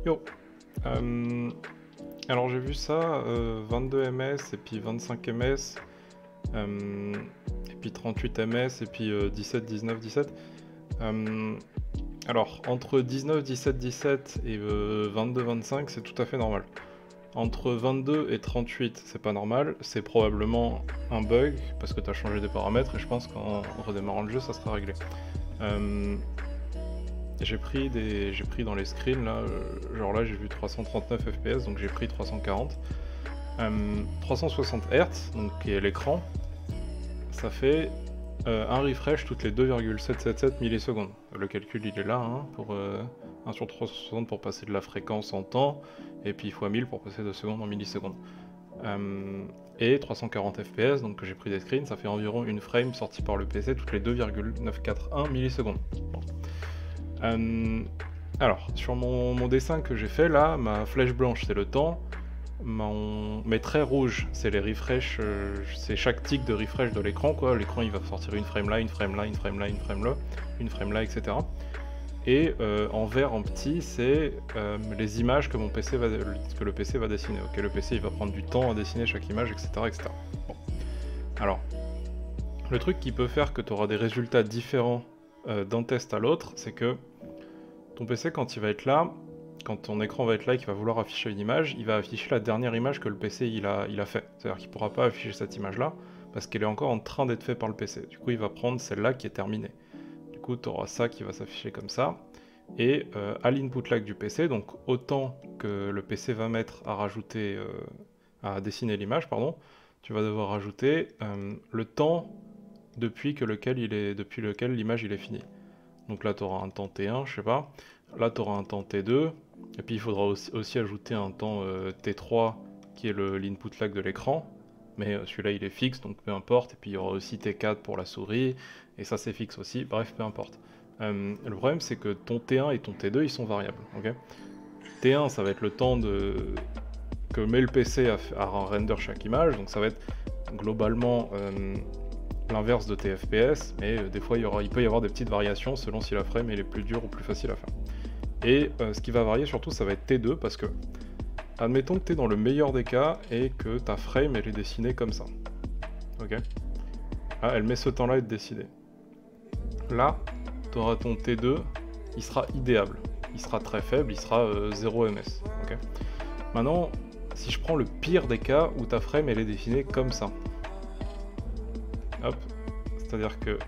Yo. Alors j'ai vu ça, 22 ms et puis 25 ms, et puis 38 ms et puis 17, 19, 17. Alors entre 19, 17, 17 et 22, 25 c'est tout à fait normal. Entre 22 et 38 c'est pas normal, c'est probablement un bug parce que tu as changé des paramètres et je pense qu'en redémarrant le jeu ça sera réglé. J'ai pris dans les screens là, genre là j'ai vu 339 fps donc j'ai pris 340. 360 Hz, donc qui est l'écran, ça fait un refresh toutes les 2,777 millisecondes. Le calcul il est là, hein, pour 1 sur 360 pour passer de la fréquence en temps, et puis x 1000 pour passer de secondes en millisecondes. Et 340 fps, donc que j'ai pris des screens, ça fait environ une frame sortie par le PC toutes les 2,941 millisecondes. Bon. Alors, sur mon dessin que j'ai fait là, ma flèche blanche c'est le temps, mes traits rouges c'est les refresh, c'est chaque tick de refresh de l'écran quoi, l'écran il va sortir une frame là, une frame là, une frame là, une frame là, une frame là, etc. Et en vert en petit c'est les images que le PC va dessiner. Ok, le PC il va prendre du temps à dessiner chaque image, etc. etc. Bon. Alors, le truc qui peut faire que tu auras des résultats différents d'un test à l'autre, c'est que ton PC quand il va être là, quand ton écran va être là et qu'il va vouloir afficher une image, il va afficher la dernière image que le PC il a fait. C'est-à-dire qu'il ne pourra pas afficher cette image-là parce qu'elle est encore en train d'être faite par le PC. Du coup, il va prendre celle-là qui est terminée. Du coup, tu auras ça qui va s'afficher comme ça. Et à l'input lag du PC, donc autant que le PC va mettre à rajouter, à dessiner l'image, pardon, tu vas devoir rajouter le temps depuis lequel l'image il est finie. Donc là, tu auras un temps T1, je sais pas. Là, tu auras un temps T2. Et puis, il faudra aussi ajouter un temps T3, qui est l'input lag de l'écran. Mais celui-là, il est fixe, donc peu importe. Et puis, il y aura aussi T4 pour la souris. Et ça, c'est fixe aussi. Bref, peu importe. Le problème, c'est que ton T1 et ton T2, ils sont variables. Okay, T1, ça va être le temps que met le PC à render chaque image. Donc, ça va être globalement l'inverse de tes FPS, mais des fois il peut y avoir des petites variations selon si la frame elle est plus dure ou plus facile à faire. Et ce qui va varier surtout ça va être T2 parce que admettons que tu es dans le meilleur des cas et que ta frame elle est dessinée comme ça. Ok. Là elle met ce temps là à être décidé. Là tu auras ton T2, il sera idéable. Il sera très faible, il sera 0 ms. Ok. Maintenant si je prends le pire des cas où ta frame elle est dessinée comme ça. Hop, c'est-à-dire que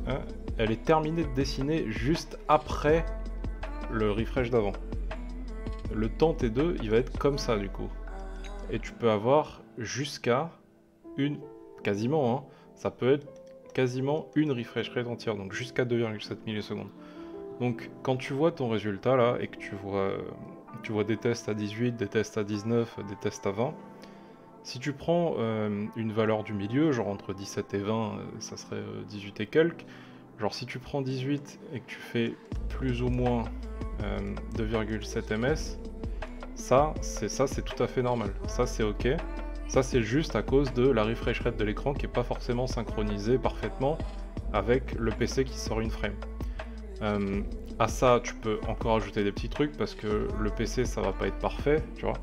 hein, elle est terminée de dessiner juste après le refresh d'avant. Le temps T2, il va être comme ça du coup. Et tu peux avoir jusqu'à quasiment, hein, ça peut être quasiment une refresh rate entière, donc jusqu'à 2,7 millisecondes. Donc quand tu vois ton résultat là, et que tu vois des tests à 18, des tests à 19, des tests à 20, si tu prends une valeur du milieu, genre entre 17 et 20, ça serait 18 et quelques. Genre si tu prends 18 et que tu fais plus ou moins 2,7 ms, ça c'est tout à fait normal. Ça c'est ok. Ça c'est juste à cause de la refresh rate de l'écran qui est pas forcément synchronisée parfaitement avec le PC qui sort une frame. À ça tu peux encore ajouter des petits trucs parce que le PC ça va pas être parfait, tu vois.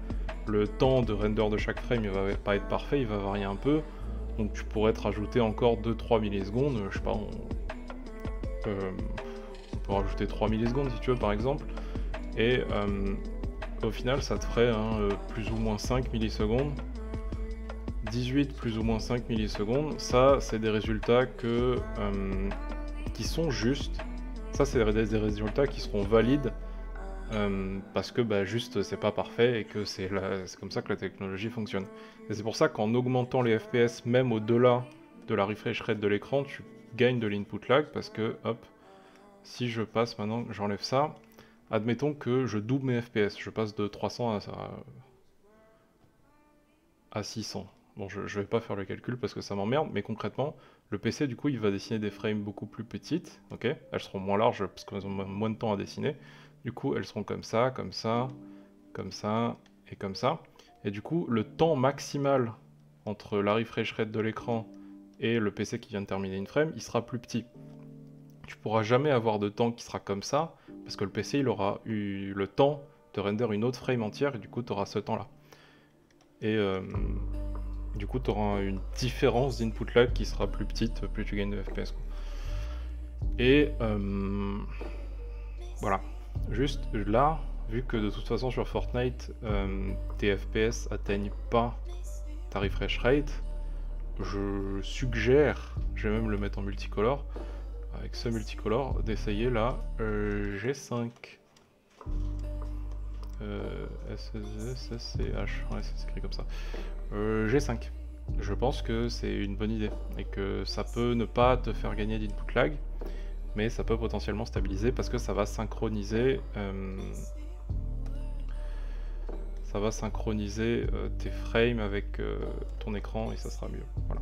Le temps de render de chaque frame il va pas être parfait, il va varier un peu. Donc tu pourrais te rajouter encore 2-3 millisecondes, je sais pas, on peut rajouter 3 millisecondes si tu veux par exemple. Et au final ça te ferait plus ou moins 5 millisecondes. 18 plus ou moins 5 millisecondes, ça c'est des résultats qui sont justes. Ça c'est des résultats qui seront valides parce que juste c'est pas parfait et que c'est comme ça que la technologie fonctionne. Et c'est pour ça qu'en augmentant les FPS même au-delà de la refresh rate de l'écran, tu gagnes de l'input lag parce que hop, si je passe maintenant, j'enlève ça, admettons que je double mes FPS, je passe de 300 à 600. Bon, je vais pas faire le calcul parce que ça m'emmerde, mais concrètement, le PC du coup il va dessiner des frames beaucoup plus petites, ok. Elles seront moins larges parce qu'elles ont moins de temps à dessiner. Du coup, elles seront comme ça, comme ça, comme ça et comme ça. Et du coup, le temps maximal entre la refresh rate de l'écran et le PC qui vient de terminer une frame, il sera plus petit. Tu pourras jamais avoir de temps qui sera comme ça parce que le PC il aura eu le temps te render une autre frame entière et du coup tu auras ce temps là. Et du coup tu auras une différence d'input lag qui sera plus petite plus tu gagnes de FPS quoi. Et voilà, juste là, vu que de toute façon sur Fortnite tes FPS atteignent pas ta refresh rate, je suggère, je vais même le mettre en multicolore, avec ce multicolore, d'essayer la G5. SCH, ouais, c'est écrit comme ça. G5. Je pense que c'est une bonne idée et que ça peut ne pas te faire gagner d'input lag, mais ça peut potentiellement stabiliser parce que ça va synchroniser tes frames avec ton écran et ça sera mieux. Voilà.